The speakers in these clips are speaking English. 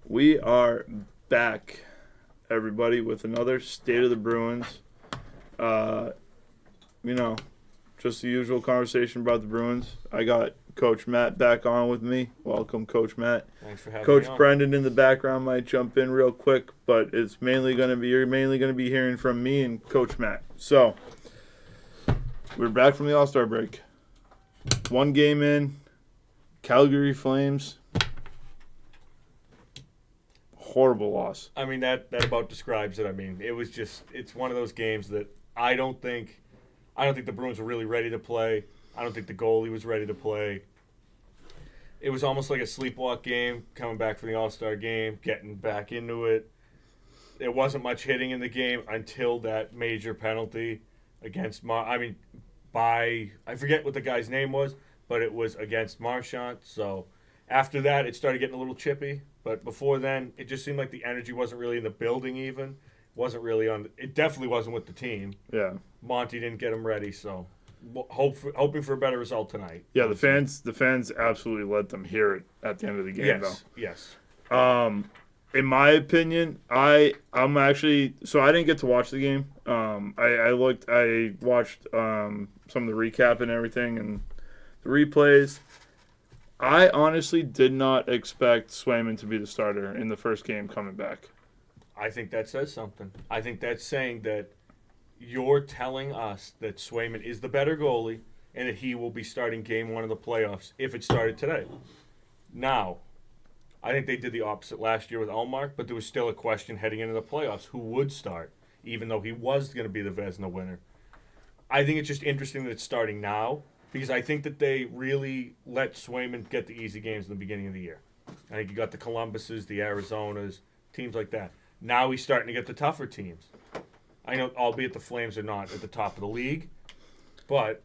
We are back, everybody, with another State of the Bruins. Uh, just the usual conversation about the Bruins. I got Coach Matt back on with me. Welcome, Coach Matt. Thanks for having Coach me on. Brendan in the background might jump in real quick, but you're mainly going to be hearing from me and Coach Matt. So, we're back from the All-Star break. One game in, Calgary Flames. Horrible loss. I mean, that about describes it. I mean, it's one of those games that I don't think the Bruins were really ready to play. I don't think the goalie was ready to play. It was almost like a sleepwalk game, coming back from the All-Star game, getting back into it. There wasn't much hitting in the game until that major penalty against I forget what the guy's name was, but it was against Marchand. So after that, it started getting a little chippy. But before then, it just seemed like the energy wasn't really in the building even. It definitely wasn't with the team. Yeah. Monty didn't get him ready, so hoping for a better result tonight. Yeah, the fans absolutely let them hear it at the end of the game, Yes. In my opinion, I'm actually so I didn't get to watch the game. I watched some of the recap and everything and the replays. I honestly did not expect Swayman to be the starter in the first game coming back. I think that says something. I think that's saying that you're telling us that Swayman is the better goalie and that he will be starting game one of the playoffs if it started today. Now, I think they did the opposite last year with Ullmark, but there was still a question heading into the playoffs who would start, even though he was going to be the Vezina winner. I think it's just interesting that it's starting now because I think that they really let Swayman get the easy games in the beginning of the year. I think you got the Columbuses, the Arizonas, teams like that. Now he's starting to get the tougher teams. I know, albeit the Flames are not at the top of the league, but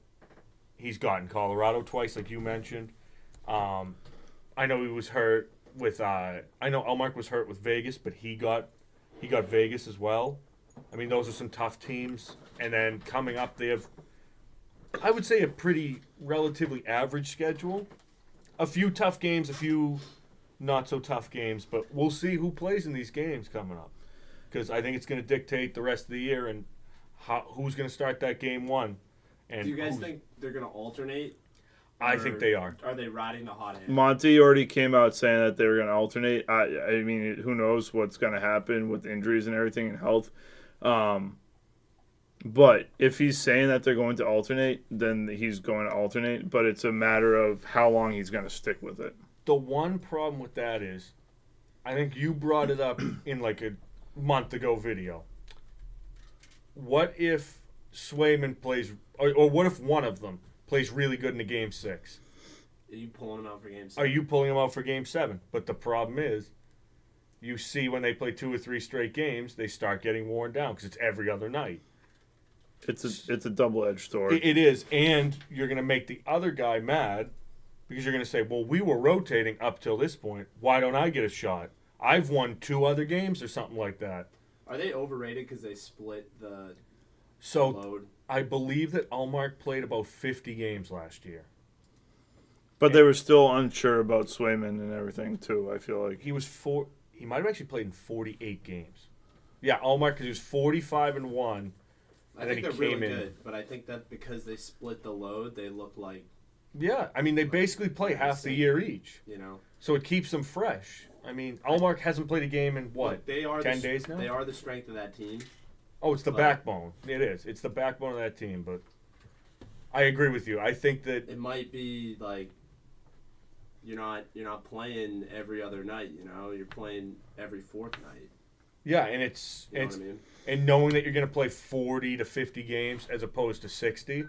he's gotten Colorado twice, like you mentioned. I know he was hurt with. I know Ullmark was hurt with Vegas, but he got Vegas as well. I mean, those are some tough teams. And then coming up, they have, I would say, a pretty relatively average schedule. A few tough games, a few not so tough games, but we'll see who plays in these games coming up. Because I think it's going to dictate the rest of the year and who's going to start that game one. And do you guys think they're going to alternate? I think they are. Are they riding the hot hand? Monty already came out saying that they were going to alternate. I mean, who knows what's going to happen with injuries and everything and health. But if he's saying that they're going to alternate, then he's going to alternate. But it's a matter of how long he's going to stick with it. The one problem with that is, I think you brought it up in like a month ago video. What if Swayman plays, or what if one of them plays really good in a game 6? Are you pulling him out for game 7? Are you pulling him out for game 7? But the problem is, you see when they play 2 or 3 straight games, they start getting worn down because it's every other night. It's a double-edged sword. It is, and you're going to make the other guy mad because you're going to say, well, we were rotating up till this point. Why don't I get a shot? I've won 2 other games or something like that. Are they overrated because they split the load? I believe that Ullmark played about 50 games last year. But they were still unsure about Swayman and everything, too, I feel like. He might have actually played in 48 games. Yeah, Ullmark, because he was 45-1. I think they're really good, but I think that because they split the load, they look like... Yeah, I mean, they basically play half the year each. You know? So it keeps them fresh. I mean, Ullmark hasn't played a game in, what, 10 days now? They are the strength of that team. Oh, it's the backbone. It is. It's the backbone of that team, but I agree with you. I think that... It might be, like, you're not playing every other night, you know? You're playing every fourth night. Yeah, and it's you know what I mean? And knowing that you're going to play 40 to 50 games as opposed to 60,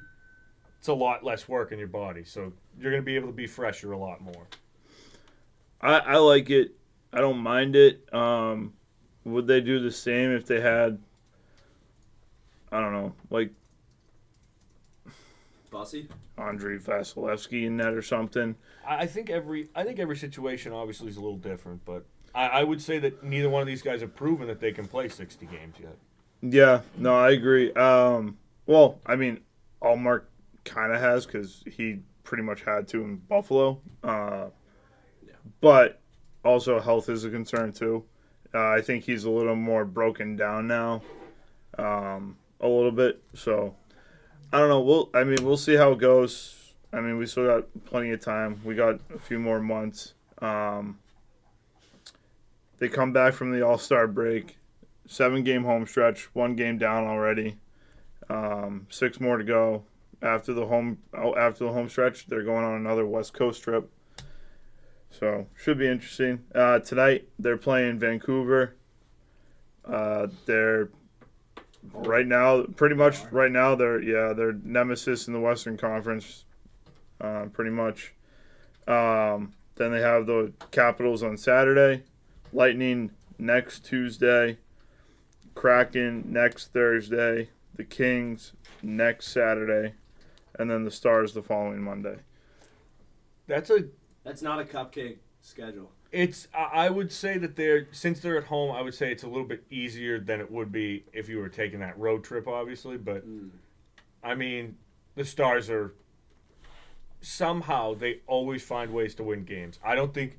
it's a lot less work in your body. So you're going to be able to be fresher a lot more. I like it. I don't mind it. Would they do the same if they had, I don't know, like Bussy? Andrei Vasilevsky in that or something? I think every situation obviously is a little different, but I would say that neither one of these guys have proven that they can play 60 games yet. Yeah, no, I agree. Well, I mean, Ullmark kind of has because he pretty much had to in Buffalo. But also health is a concern too. I think he's a little more broken down now, a little bit. So I don't know. We'll see how it goes. I mean, we still got plenty of time. We got a few more months. They come back from the All-Star break, 7-game home stretch, 1 game down already. 6 more to go. After the home stretch, they're going on another West Coast trip. So should be interesting. Tonight they're playing Vancouver. They're right now they're nemesis in the Western Conference. Pretty much. Then they have the Capitals on Saturday, Lightning next Tuesday, Kraken next Thursday, the Kings next Saturday, and then the Stars the following Monday. That's not a cupcake schedule. I would say that since they're at home, I would say it's a little bit easier than it would be if you were taking that road trip, obviously. But I mean, the Stars are somehow they always find ways to win games. I don't think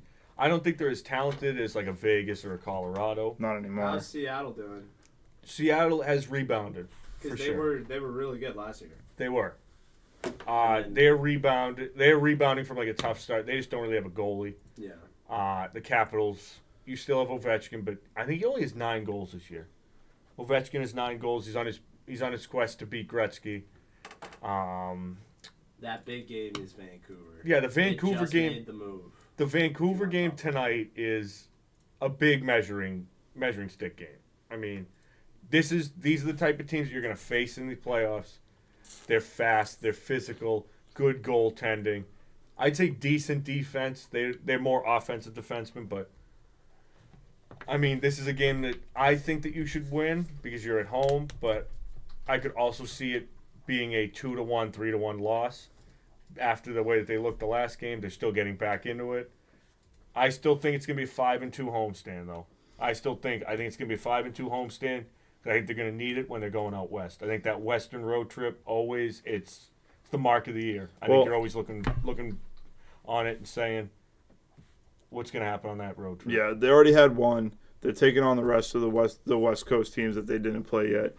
they're as talented as like a Vegas or a Colorado. Not anymore. How's Seattle doing? Seattle has rebounded. Because they were really good last year. They were. They're rebounding from like a tough start. They just don't really have a goalie. Yeah. The Capitals, you still have Ovechkin, but I think he only has 9 goals this year. Ovechkin has 9 goals. He's on his quest to beat Gretzky. That big game is Vancouver. Yeah, the Vancouver they just game. made the move. The Vancouver game tonight is a big measuring stick game. I mean, these are the type of teams you're going to face in the playoffs. They're fast, they're physical, good goaltending. I'd say decent defense. They're more offensive defensemen, but I mean, this is a game that I think that you should win because you're at home, but I could also see it being a 2-1, 3-1 loss after the way that they looked the last game. They're still getting back into it. I still think it's going to be a 5-2 homestand, though. I think it's going to be a 5-2 homestand. I think they're going to need it when they're going out west. I think that western road trip always it's the mark of the year. I think you're always looking on it and saying what's going to happen on that road trip. Yeah, they already had one. They're taking on the rest of the West Coast teams that they didn't play yet.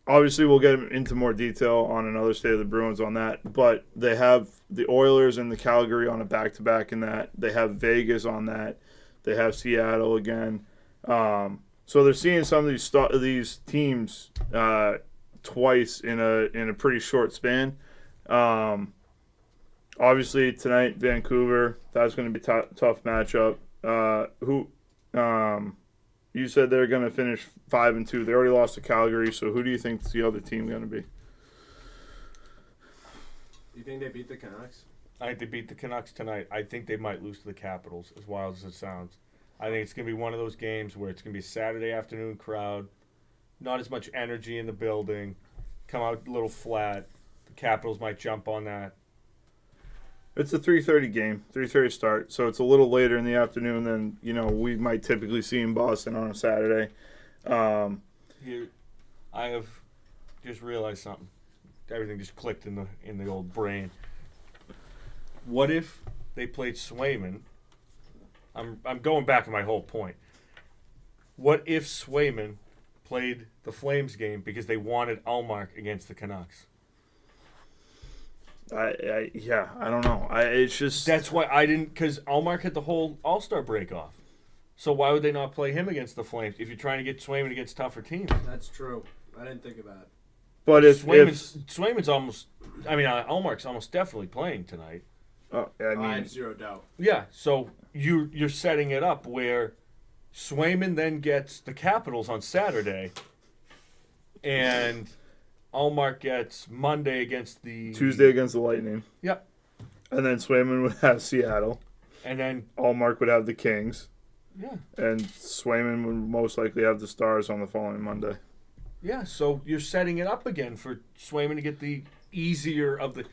Obviously, we'll get into more detail on another State of the Bruins on that. But they have the Oilers and the Calgary on a back-to-back in that. They have Vegas on that. They have Seattle again. So they're seeing some of these teams twice in a pretty short span. Obviously tonight Vancouver, that's going to be tough matchup. You said they're going to finish 5-2. They already lost to Calgary, so who do you think's the other team going to be? Do you think they beat the Canucks? I think they beat the Canucks tonight. I think they might lose to the Capitals, as wild as it sounds. I think it's going to be one of those games where it's going to be a Saturday afternoon crowd, not as much energy in the building, come out a little flat. The Capitals might jump on that. It's a 3:30 game, 3:30 start, so it's a little later in the afternoon than we might typically see in Boston on a Saturday. Here, I have just realized something. Everything just clicked in the old brain. What if they played Swayman? I'm going back to my whole point. What if Swayman played the Flames game because they wanted Allmark against the Canucks? I don't know. It's just that's why I didn't, because Allmark had the whole All-Star break off. So why would they not play him against the Flames if you're trying to get Swayman against tougher teams? That's true. I didn't think of that. But if Swayman's almost, Allmark's almost definitely playing tonight. I have zero doubt. Yeah, so you're setting it up where Swayman then gets the Capitals on Saturday, and Allmark gets Monday against Tuesday against the Lightning. Yep. And then Swayman would have Seattle. And then Allmark would have the Kings. Yeah. And Swayman would most likely have the Stars on the following Monday. Yeah, so you're setting it up again for Swayman to get the easier of the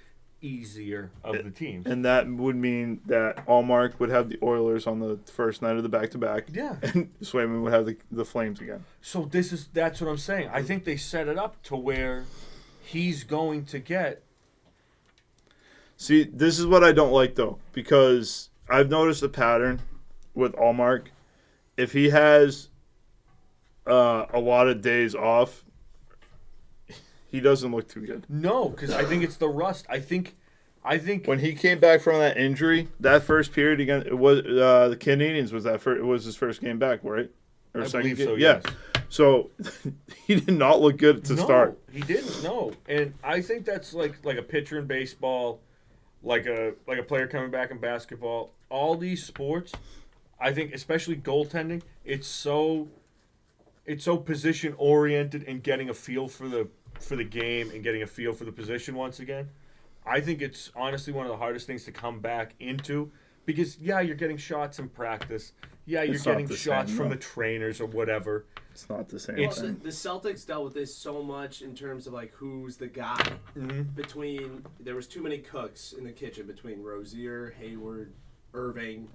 teams. And that would mean that Allmark would have the Oilers on the first night of the back-to-back. Yeah. And Swayman would have the Flames again. So that's what I'm saying. I think they set it up to where he's going to get. See, this is what I don't like, though, because I've noticed a pattern with Allmark. If he has a lot of days off, he doesn't look too good. No, because I think it's the rust. I think When he came back from that injury, that first period against it was the Canadians was his first game back, right? Or I second believe game? so. Yeah. Yes. So he did not look good to start. He didn't. No, and I think that's like a pitcher in baseball, like a player coming back in basketball. All these sports, I think, especially goaltending, it's so position oriented and getting a feel for the game and getting a feel for the position once again. I think it's honestly one of the hardest things to come back into because you're getting shots in practice. Yeah, you're It's not getting the shots same, from no. the trainers or whatever. It's not the same Well, thing. the Celtics dealt with this so much in terms of like who's the guy between. There was too many cooks in the kitchen between Rozier, Hayward, Irving.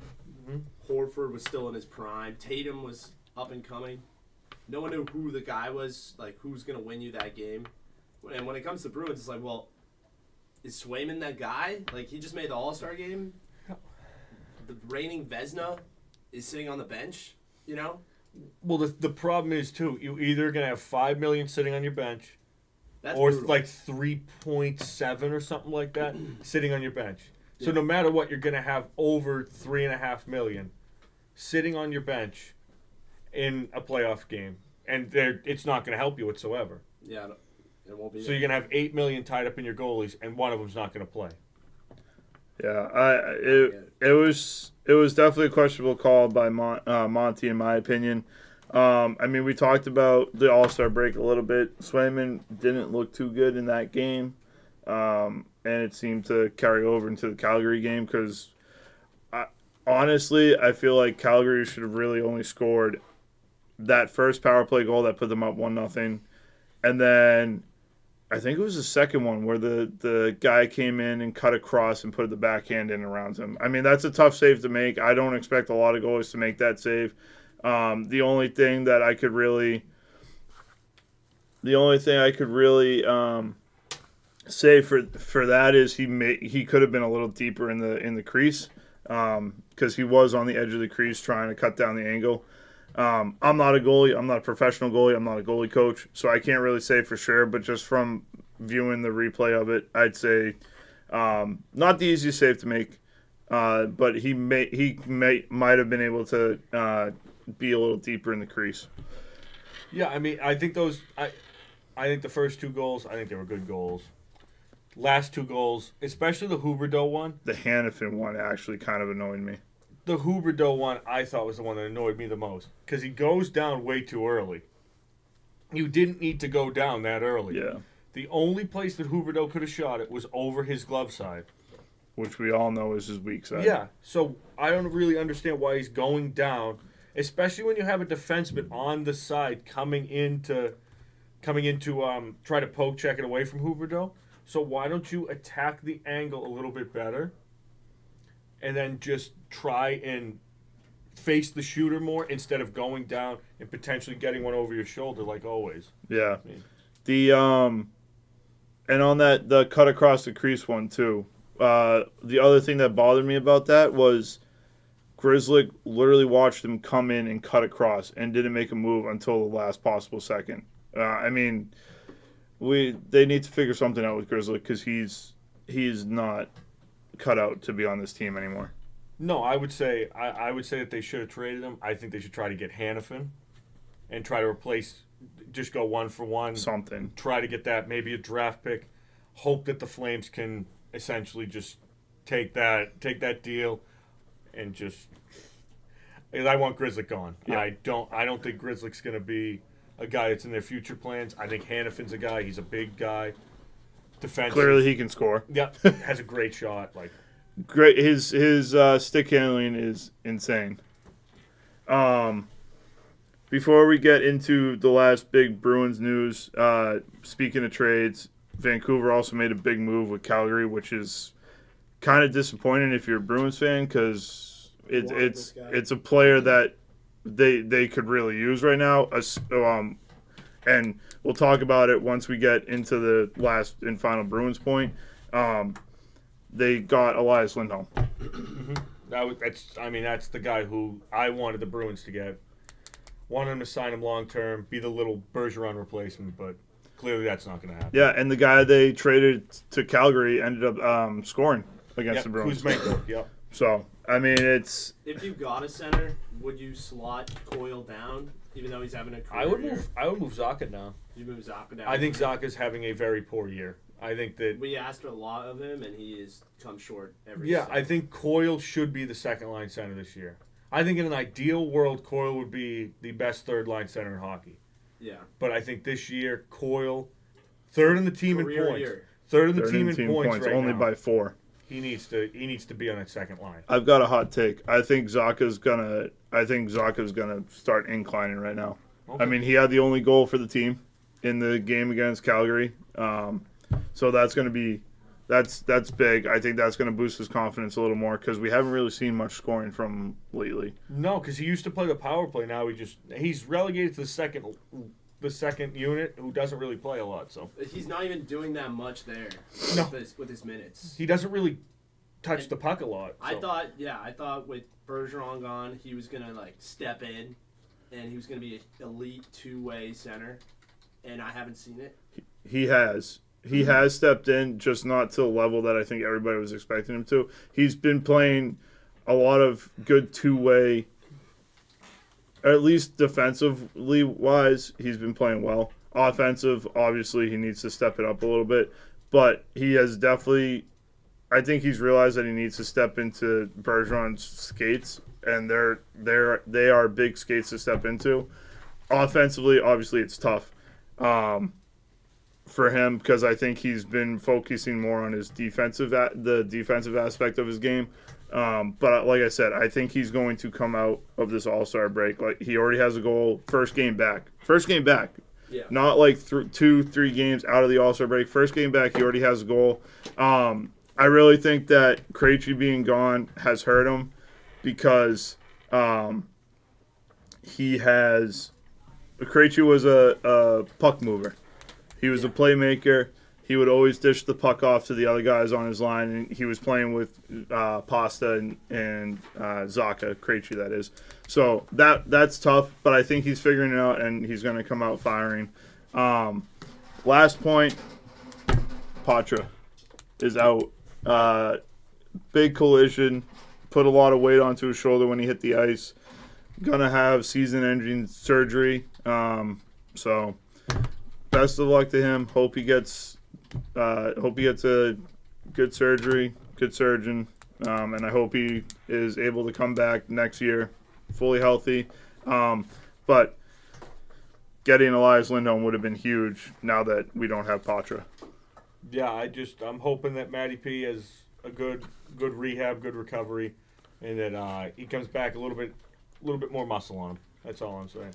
Horford was still in his prime. Tatum was up and coming. No one knew who the guy was. Like who's gonna win you that game. And when it comes to Bruins, it's like, well, is Swayman that guy? Like he just made the All-Star game. The reigning Vezina is sitting on the bench. You know. Well, the problem is too. You either gonna have $5 million sitting on your bench, That's or brutal. like 3.7 or something like that sitting on your bench. So no matter what, you're gonna have over $3.5 million sitting on your bench in a playoff game, and it's not gonna help you whatsoever. Yeah, it won't be. So you're gonna have $8 million tied up in your goalies, and one of them's not gonna play. Yeah, it was definitely a questionable call by Monty, in my opinion. I mean, we talked about the All-Star break a little bit. Swayman didn't look too good in that game, and it seemed to carry over into the Calgary game because, honestly, I feel like Calgary should have really only scored that first power play goal that put them up 1-0, and then I think it was the second one where the guy came in and cut across and put the backhand in around him. I mean, that's a tough save to make. I don't expect a lot of goalies to make that save. The only thing I could really say for that is he could have been a little deeper in the crease because he was on the edge of the crease trying to cut down the angle. I'm not a goalie. I'm not a professional goalie. I'm not a goalie coach, so I can't really say for sure. But just from viewing the replay of it, I'd say not the easiest save to make, but he might have been able to be a little deeper in the crease. Yeah, I mean, I think I think the first two goals, I think they were good goals. Last two goals, especially the Huberdeau one. The Hannafin one actually kind of annoyed me. The Huberdeau one, I thought was the one that annoyed me the most because he goes down way too early. You didn't need to go down that early. Yeah. The only place that Huberdeau could have shot it was over his glove side. Which we all know is his weak side. Yeah, so I don't really understand why he's going down, especially when you have a defenseman on the side coming in to try to poke check it away from Huberdeau. So why don't you attack the angle a little bit better and then just try and face the shooter more instead of going down and potentially getting one over your shoulder like always. Yeah. I mean, The and on the cut across the crease one too. The other thing that bothered me about that was Grzelcyk literally watched him come in and cut across and didn't make a move until the last possible second. I mean, they need to figure something out with Grzelcyk because he's not cut out to be on this team anymore. No, I would say that they should have traded him. I think they should try to get Hannafin and try to replace, just go 1-for-1. Something. Try to get that, maybe a draft pick. Hope that the Flames can essentially just take that deal and just. I want Grzelcyk gone. Yeah. I don't think Grzelcyk's going to be a guy that's in their future plans. I think Hannafin's a guy. He's a big guy. Defensive. Clearly, he can score. Yeah, has a great shot. Like. Great, his stick handling is insane. Before we get into the last big Bruins news, speaking of trades, Vancouver also made a big move with Calgary, which is kind of disappointing if you're a Bruins fan because it's a player that they could really use right now. And we'll talk about it once we get into the last and final Bruins point. They got Elias Lindholm. That's the guy who I wanted the Bruins to get. Wanted him to sign him long term, be the little Bergeron replacement, but clearly that's not going to happen. Yeah, and the guy they traded to Calgary ended up scoring against the Bruins. Kuzmenko, yep. So, I mean, it's... If you got a center, would you slot Coyle down, even though he's having a career I would year? move Zacha down. You move Zacha down. I think Zacha's having a very poor year. I think that... We asked a lot of him, and he has come short every Yeah, season. I think Coyle should be the second-line center this year. I think in an ideal world, Coyle would be the best third-line center in hockey. Yeah. But I think this year, Coyle, third in the team Career in points. year. Third in the team in points right only now. by 4. He needs to be on that second line. I've got a hot take. I think Zacha's gonna start inclining right now. Okay. I mean, he had the only goal for the team in the game against Calgary, so that's gonna be that's big. I think that's gonna boost his confidence a little more because we haven't really seen much scoring from him lately. No, because he used to play the power play. Now he's relegated to the second unit, who doesn't really play a lot. So He's not even doing that much there No. with his minutes. he doesn't really touch the puck a lot. So. I thought with Bergeron gone, he was going to, like, step in, and he was going to be an elite two-way center, and I haven't seen it. He has. He has stepped in, just not to the level that I think everybody was expecting him to. He's been playing a lot of good two-way, or at least defensively wise, he's been playing well. Offensive, obviously, he needs to step it up a little bit, but he has definitely. I think he's realized that he needs to step into Bergeron's skates, and they are big skates to step into. Offensively, obviously, it's tough for him because I think he's been focusing more on his the defensive aspect of his game. But like I said, I think he's going to come out of this All-Star break. Like, he already has a goal, first game back. Yeah. Not like 2-3 games out of the All-Star break. First game back, he already has a goal. I really think that Krejci being gone has hurt him because Krejci was a puck mover. He was a playmaker. He would always dish the puck off to the other guys on his line, and he was playing with Pasta and Zacha, Krejci, that is. So that's tough, but I think he's figuring it out, and he's going to come out firing. Last point, Patra is out. Big collision, put a lot of weight onto his shoulder when he hit the ice. Gonna have season-ending surgery. So best of luck to him. Hope he gets a good surgery, good surgeon, and I hope he is able to come back next year fully healthy. But getting Elias Lindholm would have been huge now that we don't have Patra. Yeah, I'm hoping that Matty P has a good rehab, good recovery, and that he comes back a little bit more muscle on him. That's all I'm saying.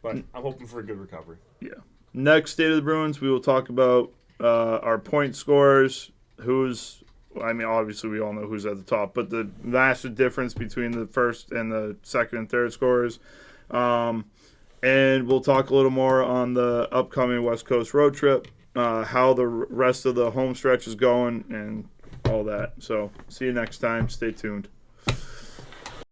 But I'm hoping for a good recovery. Yeah. Next State of the Bruins, we will talk about our point scorers. Obviously we all know who's at the top, but the massive difference between the first and the second and third scorers. And we'll talk a little more on the upcoming West Coast road trip, how the rest of the home stretch is going, and all that. So see you next time. Stay tuned.